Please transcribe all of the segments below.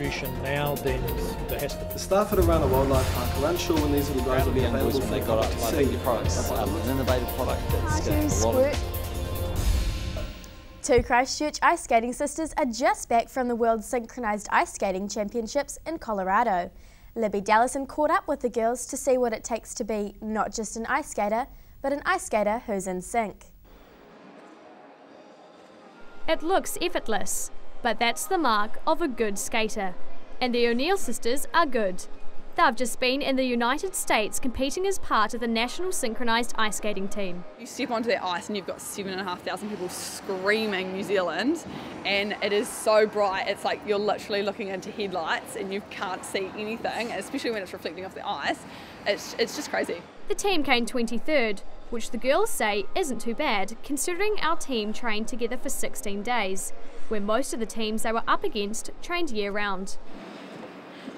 distribution now, then there has to. The staff at Arana Wildlife Park are unsure when these little guys will be available for they got up. I think your product's an innovative product that's getting a lot of. Two Christchurch ice skating sisters are just back from the World Synchronized Ice Skating Championships in Colorado. Libby DALLISON caught up with the girls to see what it takes to be not just an ice skater, but an ice skater who's in sync. It looks effortless, but that's the mark of a good skater. And the O'Neill sisters are good. They've just been in the United States competing as part of the national synchronized ice skating team. You step onto that ice and you've got 7,500 people screaming New Zealand, and it is so bright, it's like you're literally looking into headlights and you can't see anything, especially when it's reflecting off the ice. It's just crazy. The team came 23rd, which the girls say isn't too bad considering our team trained together for 16 days, where most of the teams they were up against trained year-round.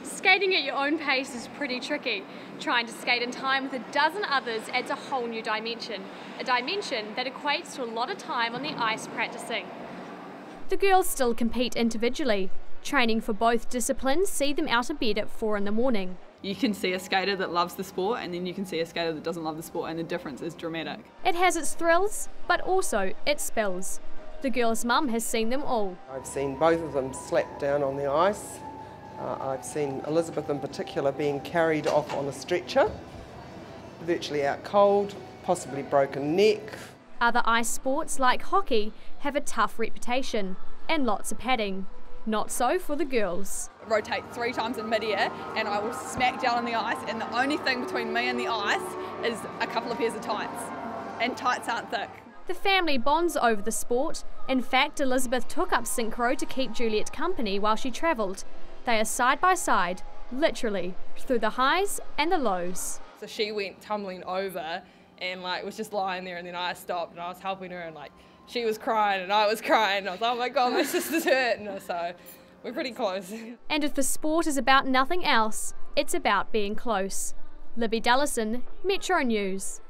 Skating at your own pace is pretty tricky. Trying to skate in time with a dozen others adds a whole new dimension. A dimension that equates to a lot of time on the ice practicing. The girls still compete individually. Training for both disciplines see them out of bed at 4 in the morning. You can see a skater that loves the sport and then you can see a skater that doesn't love the sport, and the difference is dramatic. It has its thrills, but also its spills. The girls' mum has seen them all. I've seen both of them slap down on the ice. I've seen Elizabeth in particular being carried off on a stretcher, virtually out cold, possibly broken neck. Other ice sports like hockey have a tough reputation and lots of padding. Not so for the girls. Rotate 3 times in mid-air and I will smack down on the ice, and the only thing between me and the ice is a couple of pairs of tights, and tights aren't thick. The family bonds over the sport. In fact, Elizabeth took up synchro to keep Juliet company while she travelled. They are side by side, literally, through the highs and the lows. So she went tumbling over and was just lying there, and then I stopped and I was helping her, and she was crying and I was crying, and I was like, oh my God, my sister's hurt, and so we're pretty close. And if the sport is about nothing else, it's about being close. Libby DALLISON, Metro News.